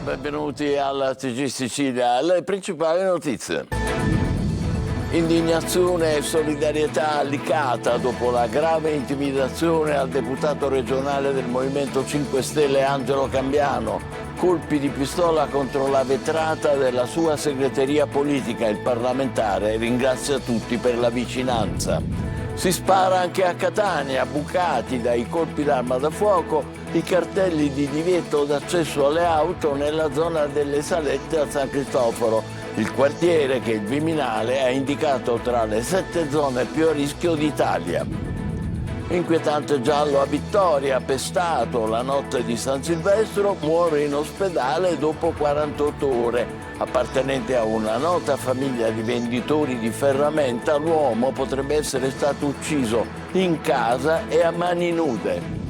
benvenuti alla TG Sicilia. Le principali notizie. Indignazione e solidarietà a Licata dopo la grave intimidazione al deputato regionale del Movimento 5 Stelle Angelo Cambiano. Colpi di pistola contro la vetrata della sua segreteria politica. Il parlamentare ringrazia tutti per la vicinanza. Si spara anche a Catania, bucati dai colpi d'arma da fuoco i cartelli di divieto d'accesso alle auto nella zona delle Salette a San Cristoforo, il quartiere che il Viminale ha indicato tra le 7 zone più a rischio d'Italia. Inquietante giallo a Vittoria, pestato la notte di San Silvestro, muore in ospedale dopo 48 ore. Appartenente a una nota famiglia di venditori di ferramenta, l'uomo potrebbe essere stato ucciso in casa e a mani nude.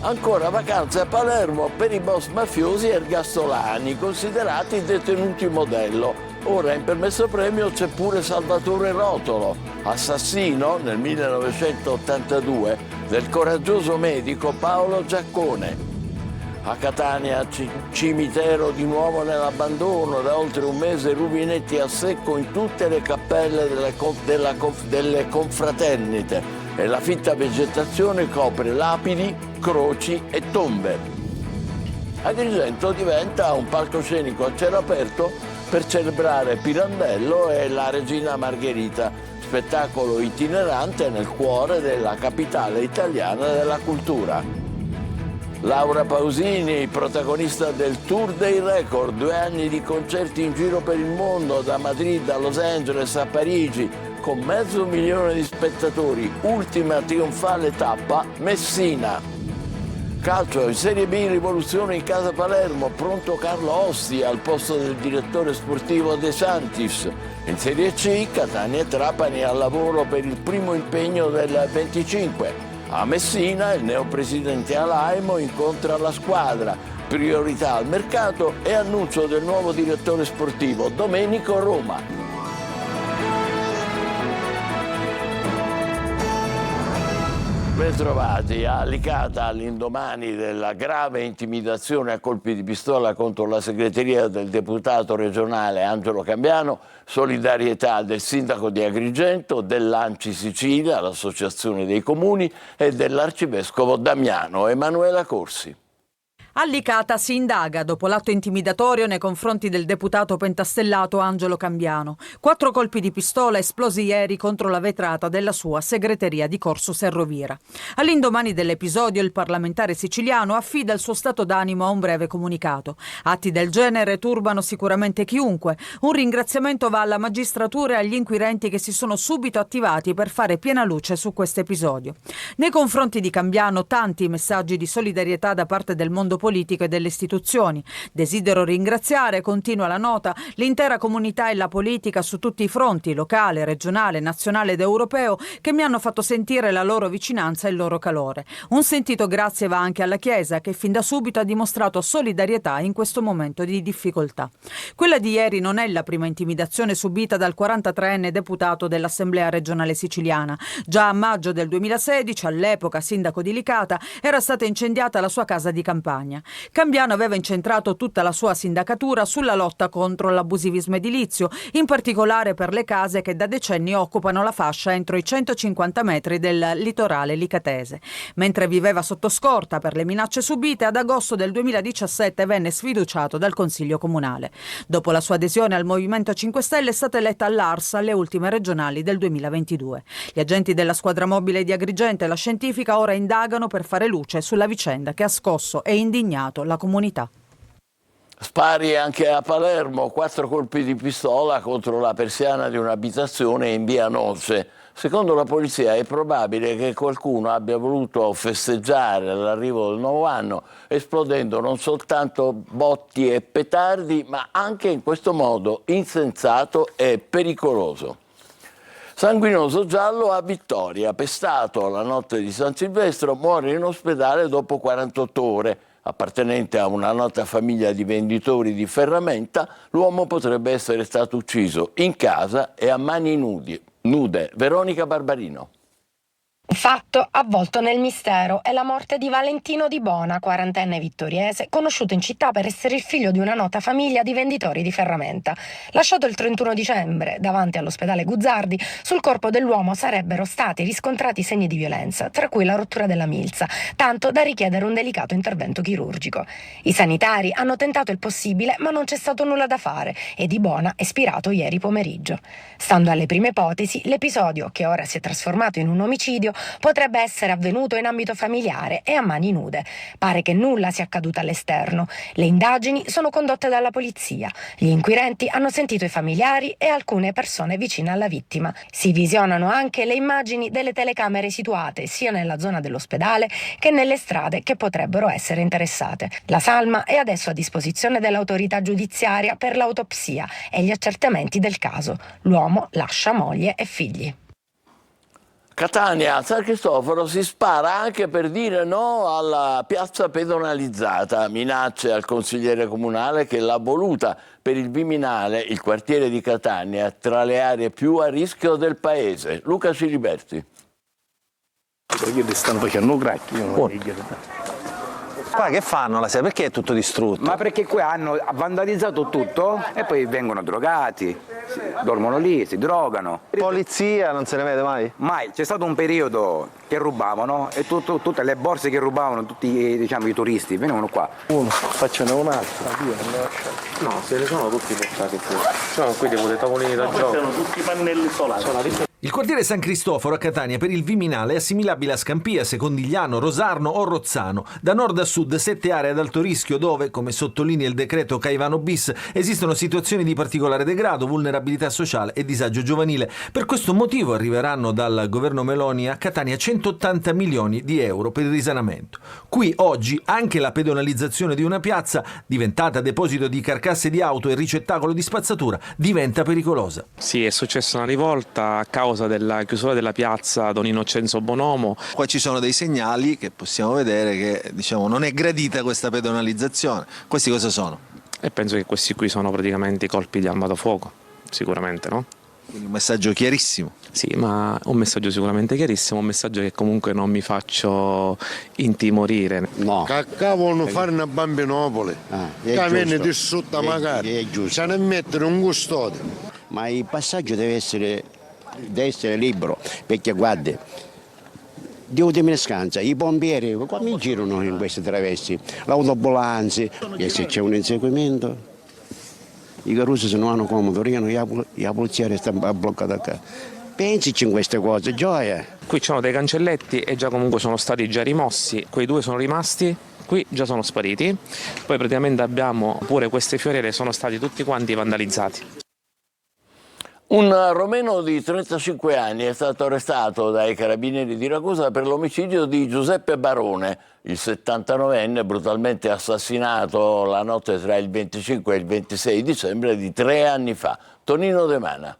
Ancora vacanze a Palermo per i boss mafiosi ergastolani, considerati detenuti modello. Ora in permesso premio c'è pure Salvatore Rotolo, assassino nel 1982 del coraggioso medico Paolo Giaccone. A Catania, cimitero di nuovo nell'abbandono, da oltre un mese rubinetti a secco in tutte le cappelle delle confraternite e la fitta vegetazione copre lapidi, croci e tombe. Agrigento diventa un palcoscenico a cielo aperto per celebrare Pirandello e la regina Margherita, spettacolo itinerante nel cuore della capitale italiana della cultura. Laura Pausini, protagonista del Tour dei Record, 2 anni di concerti in giro per il mondo, da Madrid a Los Angeles a Parigi, con 500.000 di spettatori. Ultima trionfale tappa, Messina. Calcio, in Serie B, rivoluzione in casa Palermo, pronto Carlo Osti al posto del direttore sportivo De Santis. In Serie C, Catania e Trapani al lavoro per il primo impegno del 25. A Messina il neopresidente Alaimo incontra la squadra, priorità al mercato e annuncio del nuovo direttore sportivo Domenico Roma. Bentrovati. A Licata, all'indomani della grave intimidazione a colpi di pistola contro la segreteria del deputato regionale Angelo Cambiano, solidarietà del sindaco di Agrigento, dell'Anci Sicilia, l'associazione dei comuni, e dell'arcivescovo Damiano. Emanuela Corsi. A Licata si indaga dopo l'atto intimidatorio nei confronti del deputato pentastellato Angelo Cambiano. 4 colpi di pistola esplosi ieri contro la vetrata della sua segreteria di Corso Serrovira. All'indomani dell'episodio il parlamentare siciliano affida il suo stato d'animo a un breve comunicato. Atti del genere turbano sicuramente chiunque. Un ringraziamento va alla magistratura e agli inquirenti che si sono subito attivati per fare piena luce su questo episodio. Nei confronti di Cambiano tanti messaggi di solidarietà da parte del mondo politico e delle istituzioni. Desidero ringraziare, continua la nota, l'intera comunità e la politica su tutti i fronti, locale, regionale, nazionale ed europeo, che mi hanno fatto sentire la loro vicinanza e il loro calore. Un sentito grazie va anche alla Chiesa, che fin da subito ha dimostrato solidarietà in questo momento di difficoltà. Quella di ieri non è la prima intimidazione subita dal 43enne deputato dell'Assemblea regionale siciliana. Già a maggio del 2016, all'epoca sindaco di Licata, era stata incendiata la sua casa di campagna. Cambiano aveva incentrato tutta la sua sindacatura sulla lotta contro l'abusivismo edilizio, in particolare per le case che da decenni occupano la fascia entro i 150 metri del litorale licatese. Mentre viveva sotto scorta per le minacce subite, ad agosto del 2017 venne sfiduciato dal Consiglio Comunale. Dopo la sua adesione al Movimento 5 Stelle è stata eletta all'ARS alle ultime regionali del 2022. Gli agenti della squadra mobile di Agrigento e la scientifica ora indagano per fare luce sulla vicenda che ha scosso e indignato la comunità. Spari anche a Palermo, 4 colpi di pistola contro la persiana di un'abitazione in via Noce. Secondo la polizia è probabile che qualcuno abbia voluto festeggiare l'arrivo del nuovo anno esplodendo non soltanto botti e petardi, ma anche in questo modo insensato e pericoloso. Sanguinoso giallo a Vittoria, pestato la notte di San Silvestro, muore in ospedale dopo 48 ore. Appartenente a una nota famiglia di venditori di ferramenta, l'uomo potrebbe essere stato ucciso in casa e a mani nude. Veronica Barbarino. Fatto avvolto nel mistero è la morte di Valentino Di Bona, quarantenne vittoriese, conosciuto in città per essere il figlio di una nota famiglia di venditori di ferramenta. Lasciato il 31 dicembre davanti all'ospedale Guzzardi, sul corpo dell'uomo sarebbero stati riscontrati segni di violenza, tra cui la rottura della milza, tanto da richiedere un delicato intervento chirurgico. I sanitari hanno tentato il possibile, ma non c'è stato nulla da fare e Di Bona è spirato ieri pomeriggio. Stando alle prime ipotesi, l'episodio, che ora si è trasformato in un omicidio, potrebbe essere avvenuto in ambito familiare e a mani nude. Pare che nulla sia accaduto all'esterno. Le indagini sono condotte dalla polizia. Gli inquirenti hanno sentito i familiari e alcune persone vicine alla vittima. Si visionano anche le immagini delle telecamere situate sia nella zona dell'ospedale che nelle strade che potrebbero essere interessate. La salma è adesso a disposizione dell'autorità giudiziaria per l'autopsia e gli accertamenti del caso. L'uomo lascia moglie e figli. Catania, San Cristoforo si spara anche per dire no alla piazza pedonalizzata, minacce al consigliere comunale che l'ha voluta per il Viminale, il quartiere di Catania, tra le aree più a rischio del paese. Luca Ciliberti. Perché stanno facendo crack, io non Qua che fanno la sera? Perché è tutto distrutto? Ma perché qui hanno vandalizzato tutto e poi vengono drogati, dormono lì, si drogano. Polizia non se ne vede mai? Mai, c'è stato un periodo che rubavano e tutte le borse che rubavano tutti i turisti venivano qua. Uno, facciano un altro, due, non No, se ne sono tutti portati qui. Sono qui dei tavolini da gioco. sono tutti pannelli solari. Il quartiere San Cristoforo a Catania per il Viminale è assimilabile a Scampia, Secondigliano, Rosarno o Rozzano. Da nord a sud 7 aree ad alto rischio dove, come sottolinea il decreto Caivano bis, esistono situazioni di particolare degrado, vulnerabilità sociale e disagio giovanile. Per questo motivo arriveranno dal governo Meloni a Catania 180 milioni di euro per il risanamento. Qui oggi anche la pedonalizzazione di una piazza, diventata deposito di carcasse di auto e ricettacolo di spazzatura, diventa pericolosa. Sì, è successa una rivolta a causa della chiusura della piazza Don Innocenzo Bonomo. Qua ci sono dei segnali che possiamo vedere che non è gradita questa pedonalizzazione. Questi cosa sono? E penso che questi qui sono praticamente i colpi di arma da fuoco, sicuramente, no? Quindi un messaggio chiarissimo. Sì, ma un messaggio sicuramente chiarissimo, un messaggio che comunque non mi faccio intimorire. No. Cavolo fare una bambinopoli, che viene distrutta magari, è giusto. se ne mettere un custode. Ma il passaggio deve essere libero, perché guardi, di ultima scansa, i pompieri come girano in questi travessi, l'autoambulanza, e se c'è un inseguimento, i carrozzi se non hanno comodo, la polizia resta bloccata qua. Pensici in queste cose, gioia. Qui ci sono dei cancelletti e già comunque sono stati già rimossi, quei due sono rimasti, qui già sono spariti, poi praticamente abbiamo pure queste fioriere, sono stati tutti quanti vandalizzati. Un romeno di 35 anni è stato arrestato dai carabinieri di Ragusa per l'omicidio di Giuseppe Barone, il 79enne brutalmente assassinato la notte tra il 25 e il 26 dicembre di 3 anni fa. Tonino De Mana.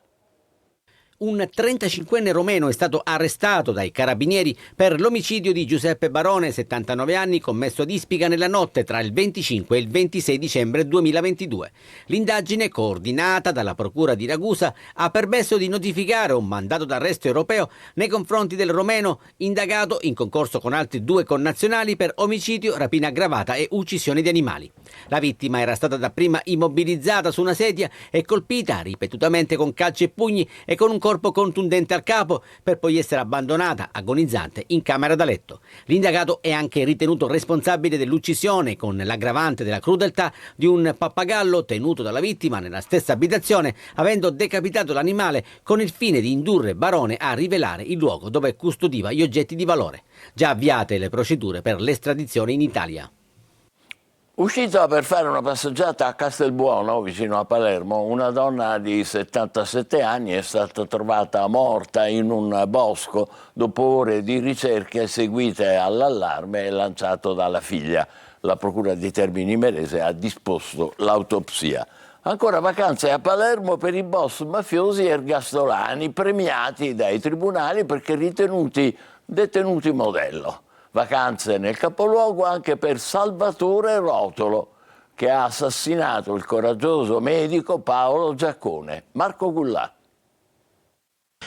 Un 35enne romeno è stato arrestato dai carabinieri per l'omicidio di Giuseppe Barone, 79 anni, commesso ad Ispica nella notte tra il 25 e il 26 dicembre 2022. L'indagine, coordinata dalla Procura di Ragusa, ha permesso di notificare un mandato d'arresto europeo nei confronti del romeno, indagato in concorso con altri 2 connazionali per omicidio, rapina aggravata e uccisione di animali. La vittima era stata dapprima immobilizzata su una sedia e colpita ripetutamente con calci e pugni e con un corpo contundente al capo, per poi essere abbandonata agonizzante in camera da letto. L'indagato è anche ritenuto responsabile dell'uccisione con l'aggravante della crudeltà di un pappagallo tenuto dalla vittima nella stessa abitazione, avendo decapitato l'animale con il fine di indurre Barone a rivelare il luogo dove custodiva gli oggetti di valore. Già avviate le procedure per l'estradizione in Italia. Uscita per fare una passeggiata a Castelbuono, vicino a Palermo, una donna di 77 anni è stata trovata morta in un bosco dopo ore di ricerche seguite all'allarme lanciato dalla figlia. La Procura di Termini Imerese ha disposto l'autopsia. Ancora vacanze a Palermo per i boss mafiosi ergastolani premiati dai tribunali perché ritenuti detenuti modello. Vacanze nel capoluogo anche per Salvatore Rotolo, che ha assassinato il coraggioso medico Paolo Giaccone. Marco Gullà.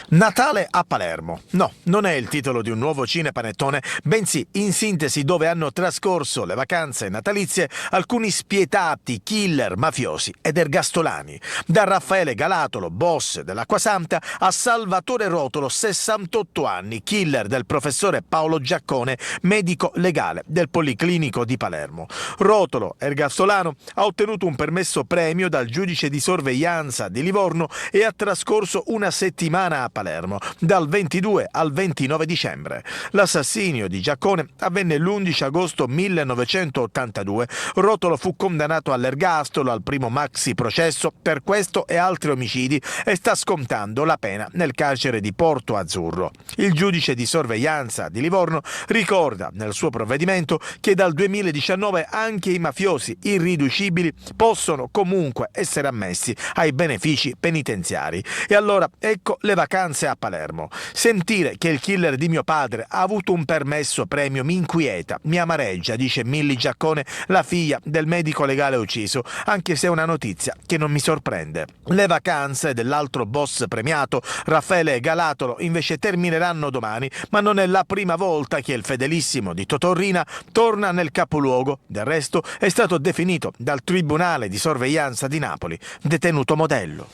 Natale a Palermo. No, non è il titolo di un nuovo cinepanettone, bensì, in sintesi, dove hanno trascorso le vacanze natalizie alcuni spietati killer mafiosi ed ergastolani. Da Raffaele Galatolo, boss dell'Acquasanta, a Salvatore Rotolo, 68 anni, killer del professore Paolo Giaccone, medico legale del Policlinico di Palermo. Rotolo, ergastolano, ha ottenuto un permesso premio dal giudice di sorveglianza di Livorno e ha trascorso una settimana a Palermo, dal 22 al 29 dicembre. L'assassinio di Giaccone avvenne l'11 agosto 1982. Rotolo fu condannato all'ergastolo al primo maxi processo per questo e altri omicidi e sta scontando la pena nel carcere di Porto Azzurro. Il giudice di sorveglianza di Livorno ricorda nel suo provvedimento che dal 2019 anche i mafiosi irriducibili possono comunque essere ammessi ai benefici penitenziari. E allora ecco le vacanze a Palermo. Sentire che il killer di mio padre ha avuto un permesso premio mi inquieta, mi amareggia, dice Milly Giaccone, la figlia del medico legale ucciso, anche se è una notizia che non mi sorprende. Le vacanze dell'altro boss premiato, Raffaele Galatolo, invece termineranno domani, ma non è la prima volta che il fedelissimo di Totò Riina torna nel capoluogo. Del resto è stato definito dal Tribunale di sorveglianza di Napoli detenuto modello.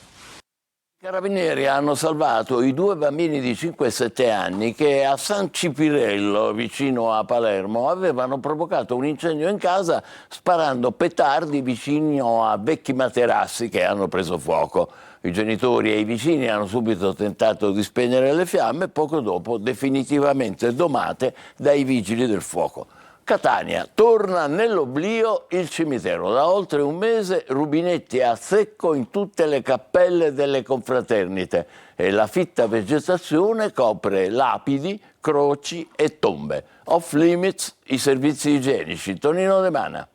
I carabinieri hanno salvato i 2 bambini di 5 e 7 anni che a San Cipirello, vicino a Palermo, avevano provocato un incendio in casa sparando petardi vicino a vecchi materassi che hanno preso fuoco. I genitori e i vicini hanno subito tentato di spegnere le fiamme, poco dopo definitivamente domate dai vigili del fuoco. Catania, torna nell'oblio il cimitero. Da oltre un mese rubinetti a secco in tutte le cappelle delle confraternite e la fitta vegetazione copre lapidi, croci e tombe. Off limits i servizi igienici. Tonino De Mana.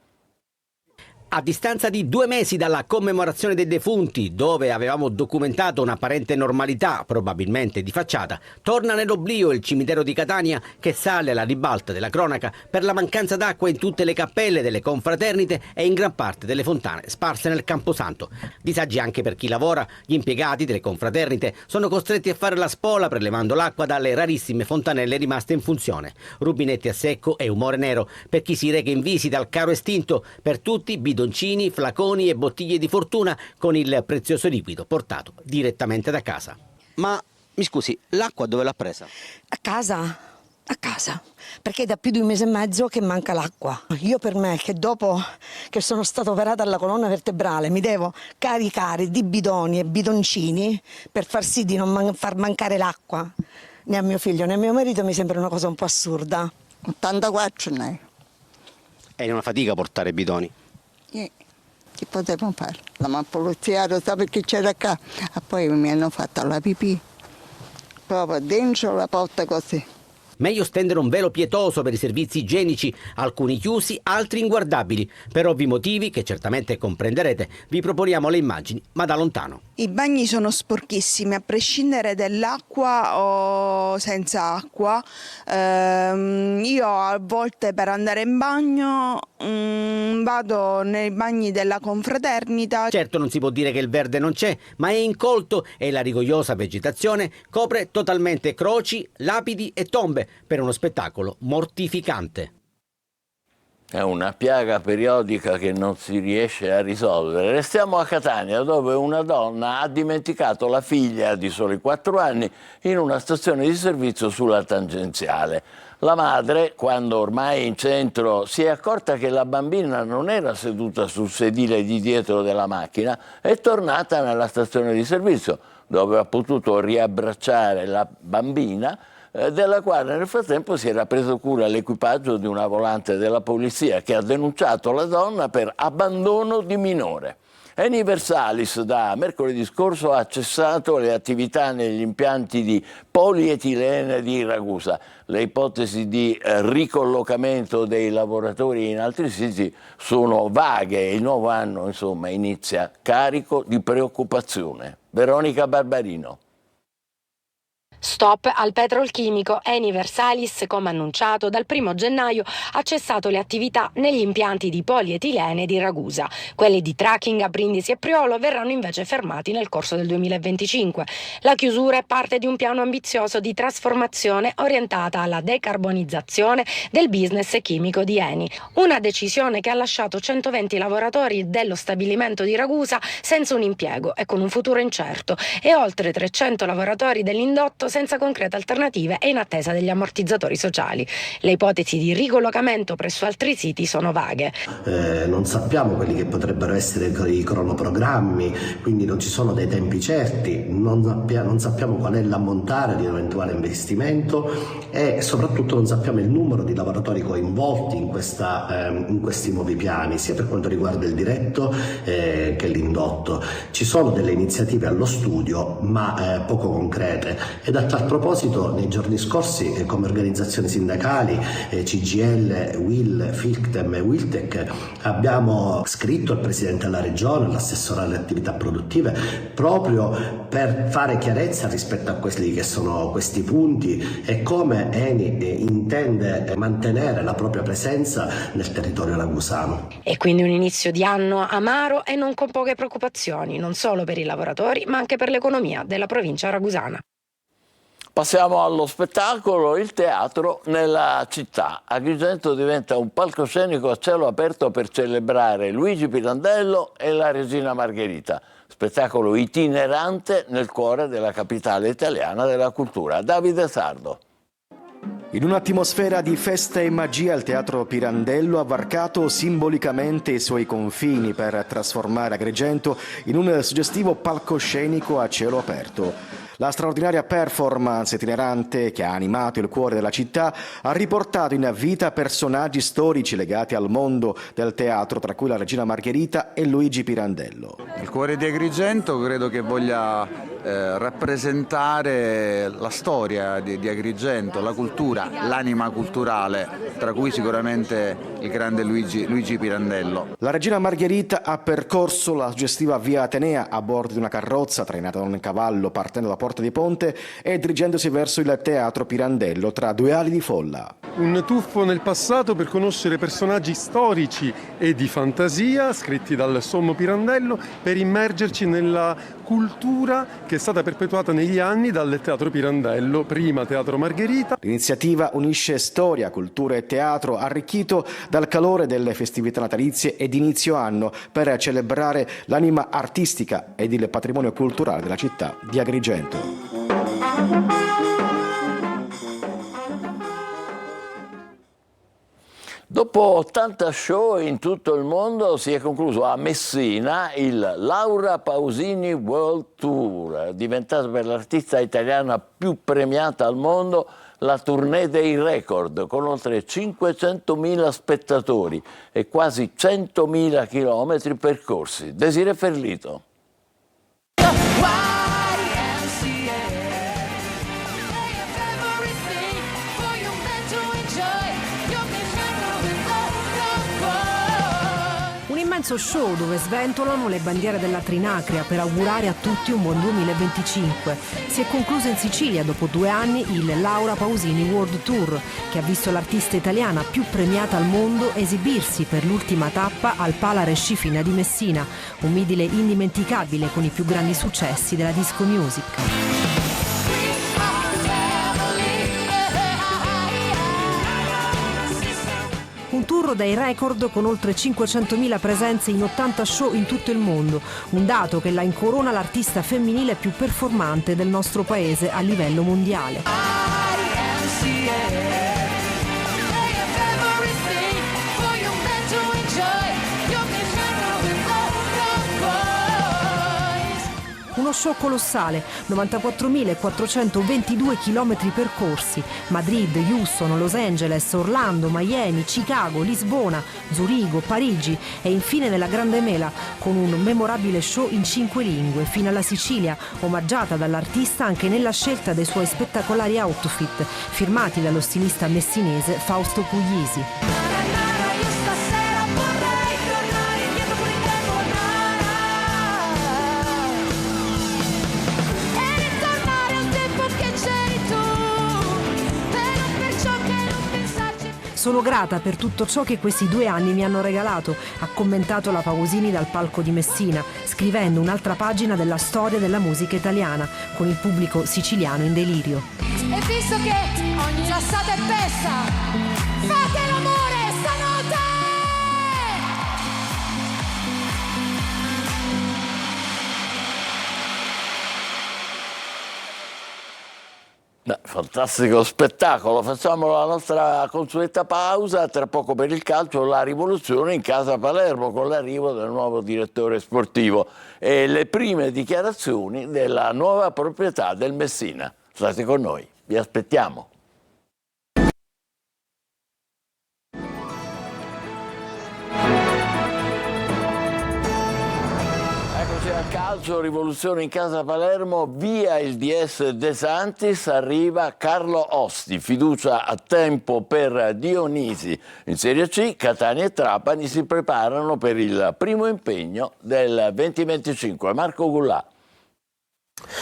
A distanza di 2 mesi dalla commemorazione dei defunti, dove avevamo documentato un'apparente normalità, probabilmente di facciata, torna nell'oblio il cimitero di Catania che sale alla ribalta della cronaca per la mancanza d'acqua in tutte le cappelle delle confraternite e in gran parte delle fontane sparse nel Camposanto. Disagi anche per chi lavora, gli impiegati delle confraternite sono costretti a fare la spola prelevando l'acqua dalle rarissime fontanelle rimaste in funzione. Rubinetti a secco e umore nero per chi si reca in visita al caro estinto, per tutti bidoncini, flaconi e bottiglie di fortuna con il prezioso liquido portato direttamente da casa. Ma mi scusi, l'acqua dove l'ha presa? A casa, perché è da più di 1 mese e mezzo che manca l'acqua. Io per me, che dopo che sono stata operata alla colonna vertebrale, mi devo caricare di bidoni e bidoncini per far sì di non far mancare l'acqua né a mio figlio né a mio marito, mi sembra una cosa un po' assurda. 84 ne. È una fatica portare bidoni. Che potevamo fare? La polizia lo sa perché c'era qua. E poi mi hanno fatto la pipì proprio dentro la porta così. Meglio stendere un velo pietoso per i servizi igienici, alcuni chiusi, altri inguardabili. Per ovvi motivi, che certamente comprenderete, vi proponiamo le immagini, ma da lontano. I bagni sono sporchissimi, a prescindere dell'acqua o senza acqua. Io a volte per andare in bagno vado nei bagni della confraternita. Certo non si può dire che il verde non c'è, ma è incolto e la rigogliosa vegetazione copre totalmente croci, lapidi e tombe per uno spettacolo mortificante. È una piaga periodica che non si riesce a risolvere. Restiamo a Catania, dove una donna ha dimenticato la figlia di soli 4 anni in una stazione di servizio sulla tangenziale. La madre, quando ormai in centro, si è accorta che la bambina non era seduta sul sedile di dietro della macchina, è tornata nella stazione di servizio, dove ha potuto riabbracciare la bambina, della quale nel frattempo si era preso cura l'equipaggio di una volante della polizia che ha denunciato la donna per abbandono di minore. Eni Versalis da mercoledì scorso ha cessato le attività negli impianti di polietilene di Ragusa. Le ipotesi di ricollocamento dei lavoratori in altri siti sono vaghe e il nuovo anno, insomma, inizia carico di preoccupazione. Veronica Barbarino. Stop al petrolchimico. Eni Versalis, come annunciato, dal 1 gennaio ha cessato le attività negli impianti di polietilene di Ragusa. Quelli di Tracking a Brindisi e Priolo verranno invece fermati nel corso del 2025. La chiusura è parte di un piano ambizioso di trasformazione orientata alla decarbonizzazione del business chimico di Eni. Una decisione che ha lasciato 120 lavoratori dello stabilimento di Ragusa senza un impiego e con un futuro incerto, e oltre 300 lavoratori dell'indotto senza concrete alternative e in attesa degli ammortizzatori sociali. Le ipotesi di ricollocamento presso altri siti sono vaghe. Non sappiamo quelli che potrebbero essere i cronoprogrammi, quindi non ci sono dei tempi certi, non sappiamo qual è l'ammontare di un eventuale investimento e soprattutto non sappiamo il numero di lavoratori coinvolti in questi nuovi piani, sia per quanto riguarda il diretto che l'indotto. Ci sono delle iniziative allo studio, ma poco concrete. Ed a tal proposito, nei giorni scorsi, come organizzazioni sindacali, CGL, UIL, FILCTEM e Wiltec, abbiamo scritto al Presidente della Regione, all'assessore alle attività produttive, proprio per fare chiarezza rispetto a quelli che sono questi punti e come Eni intende mantenere la propria presenza nel territorio ragusano. E quindi un inizio di anno amaro e non con poche preoccupazioni, non solo per i lavoratori, ma anche per l'economia della provincia ragusana. Passiamo allo spettacolo, il teatro nella città. Agrigento diventa un palcoscenico a cielo aperto per celebrare Luigi Pirandello e la Regina Margherita. Spettacolo itinerante nel cuore della capitale italiana della cultura. Davide Sardo. In un'atmosfera di festa e magia, il Teatro Pirandello ha varcato simbolicamente i suoi confini per trasformare Agrigento in un suggestivo palcoscenico a cielo aperto. La straordinaria performance itinerante che ha animato il cuore della città ha riportato in vita personaggi storici legati al mondo del teatro, tra cui la Regina Margherita e Luigi Pirandello. Il cuore di Agrigento credo che voglia rappresentare la storia di Agrigento, la cultura, l'anima culturale, tra cui sicuramente il grande Luigi Pirandello. La Regina Margherita ha percorso la suggestiva via Atenea a bordo di una carrozza trainata da un cavallo partendo da Porta di Ponte e dirigendosi verso il Teatro Pirandello tra due ali di folla. Un tuffo nel passato per conoscere personaggi storici e di fantasia scritti dal sommo Pirandello, per immergerci nella cultura che è stata perpetuata negli anni dal Teatro Pirandello, prima Teatro Margherita. L'iniziativa unisce storia, cultura e teatro, arricchito dal calore delle festività natalizie ed inizio anno, per celebrare l'anima artistica ed il patrimonio culturale della città di Agrigento. Dopo 80 show in tutto il mondo si è concluso a Messina il Laura Pausini World Tour, diventata per l'artista italiana più premiata al mondo la tournée dei record, con oltre 500.000 spettatori e quasi 100.000 chilometri percorsi. Desiree Ferlito. Un immenso show dove sventolano le bandiere della Trinacria per augurare a tutti un buon 2025. Si è concluso in Sicilia dopo 2 anni il Laura Pausini World Tour, che ha visto l'artista italiana più premiata al mondo esibirsi per l'ultima tappa al Pala Rescifina di Messina, un midile indimenticabile con i più grandi successi della disco music. Un tour dai record con oltre 500.000 presenze in 80 show in tutto il mondo, un dato che la incorona l'artista femminile più performante del nostro paese a livello mondiale. Uno show colossale, 94.422 chilometri percorsi, Madrid, Houston, Los Angeles, Orlando, Miami, Chicago, Lisbona, Zurigo, Parigi e infine nella Grande Mela, con un memorabile show in 5 lingue, fino alla Sicilia, omaggiata dall'artista anche nella scelta dei suoi spettacolari outfit, firmati dallo stilista messinese Fausto Puglisi. Sono grata per tutto ciò che questi 2 anni mi hanno regalato, ha commentato la Pausini dal palco di Messina, scrivendo un'altra pagina della storia della musica italiana, con il pubblico siciliano in delirio. E visto che ogni lassata è pesta, fate l'amore stanotte! Fantastico spettacolo, facciamo la nostra consueta pausa, tra poco per il calcio la rivoluzione in casa Palermo con l'arrivo del nuovo direttore sportivo e le prime dichiarazioni della nuova proprietà del Messina. State con noi, vi aspettiamo. Al calcio, rivoluzione in casa Palermo, via il DS De Santis, arriva Carlo Osti, fiducia a tempo per Dionisi. In Serie C, Catania e Trapani si preparano per il primo impegno del 2025. Marco Gullà.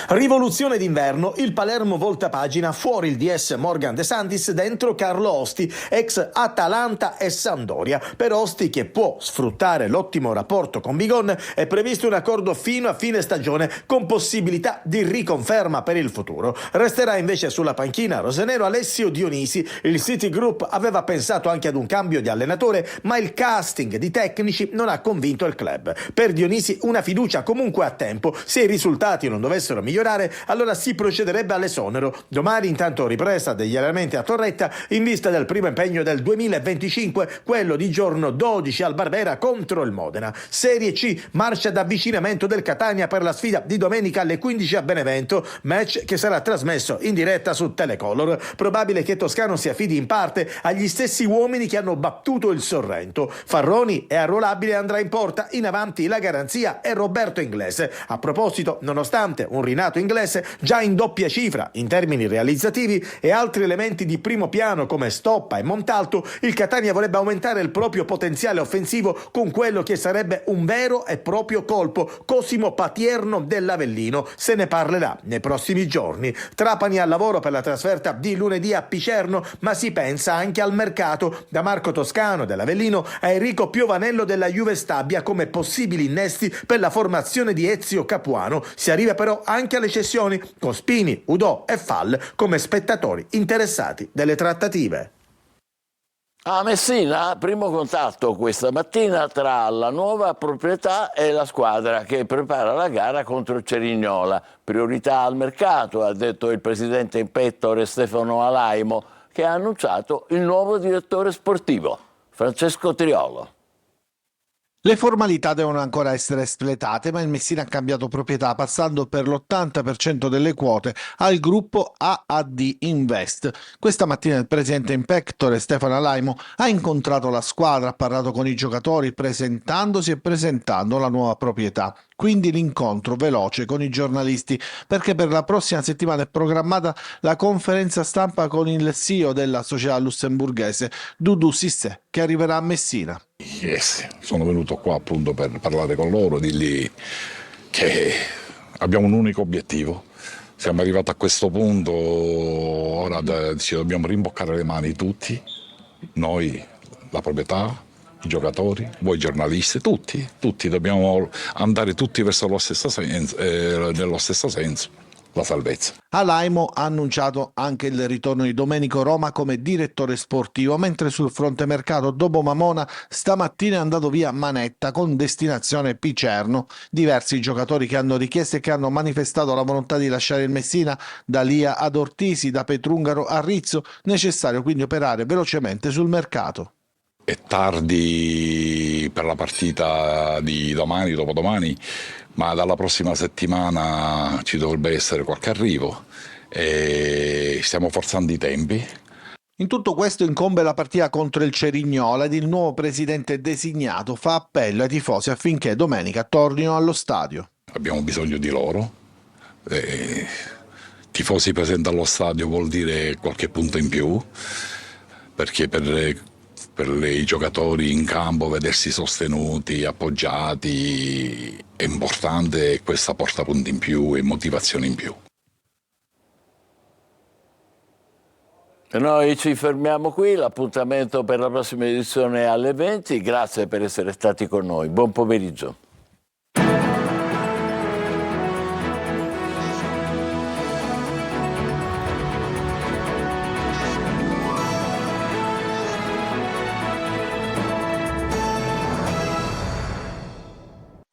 Rivoluzione d'inverno, il Palermo volta pagina, fuori il DS Morgan De Santis, dentro Carlo Osti, ex Atalanta e Sampdoria. Per Osti, che può sfruttare l'ottimo rapporto con Bigon, è previsto un accordo fino a fine stagione con possibilità di riconferma per il futuro. Resterà invece sulla panchina rosenero Alessio Dionisi. Il City Group aveva pensato anche ad un cambio di allenatore, ma il casting di tecnici non ha convinto il club. Per Dionisi una fiducia comunque a tempo, se i risultati non dovessero migliorare, allora si procederebbe all'esonero. Domani intanto ripresa degli allenamenti a Torretta in vista del primo impegno del 2025, quello di giorno 12 al Barbera contro il Modena. Serie C, marcia d'avvicinamento del Catania per la sfida di domenica alle 15 a Benevento, match che sarà trasmesso in diretta su Telecolor. Probabile che Toscano si affidi in parte agli stessi uomini che hanno battuto il Sorrento. Farroni è arruolabile e andrà in porta, in avanti la garanzia è Roberto Inglese. A proposito, nonostante un rinato Inglese già in doppia cifra in termini realizzativi e altri elementi di primo piano come Stoppa e Montalto, il Catania vorrebbe aumentare il proprio potenziale offensivo con quello che sarebbe un vero e proprio colpo. Cosimo Patierno dell'Avellino, se ne parlerà nei prossimi giorni. Trapani al lavoro per la trasferta di lunedì a Picerno, ma si pensa anche al mercato, da Marco Toscano dell'Avellino a Enrico Piovanello della Juve Stabia come possibili innesti per la formazione di Ezio Capuano. Si arriva però anche alle cessioni, con Spini, Udò e Fall come spettatori interessati delle trattative. A Messina, primo contatto questa mattina tra la nuova proprietà e la squadra che prepara la gara contro Cerignola. Priorità al mercato, ha detto il presidente in pettore Stefano Alaimo, che ha annunciato il nuovo direttore sportivo, Francesco Triolo. Le formalità devono ancora essere espletate, ma il Messina ha cambiato proprietà passando per l'80% delle quote al gruppo AAD Invest. Questa mattina il presidente in pectore Stefano Alaimo ha incontrato la squadra, ha parlato con i giocatori presentandosi e presentando la nuova proprietà. Quindi l'incontro veloce con i giornalisti, perché per la prossima settimana è programmata la conferenza stampa con il CEO della società lussemburghese, Doudou Cissé, che arriverà a Messina. Yes, sono venuto qua appunto per parlare con loro, dirgli che abbiamo un unico obiettivo. Siamo arrivati a questo punto, ora ci dobbiamo rimboccare le mani tutti, noi, la proprietà, i giocatori, voi giornalisti, tutti dobbiamo andare tutti verso nello stesso senso, la salvezza. Alaimo ha annunciato anche il ritorno di Domenico Roma come direttore sportivo, mentre sul fronte mercato dopo Mamona stamattina è andato via Manetta con destinazione Picerno. Diversi giocatori che hanno richiesto e che hanno manifestato la volontà di lasciare il Messina, da Lia ad Ortisi, da Petrungaro a Rizzo, necessario quindi operare velocemente sul mercato. È tardi per la partita di domani, dopodomani, ma dalla prossima settimana ci dovrebbe essere qualche arrivo e stiamo forzando i tempi. In tutto questo incombe la partita contro il Cerignola ed il nuovo presidente designato fa appello ai tifosi affinché domenica tornino allo stadio. Abbiamo bisogno di loro. Tifosi presenti allo stadio vuol dire qualche punto in più, perché per i giocatori in campo vedersi sostenuti, appoggiati è importante e questa porta punti in più e motivazioni in più. Noi ci fermiamo qui, l'appuntamento per la prossima edizione è alle 20, grazie per essere stati con noi, buon pomeriggio.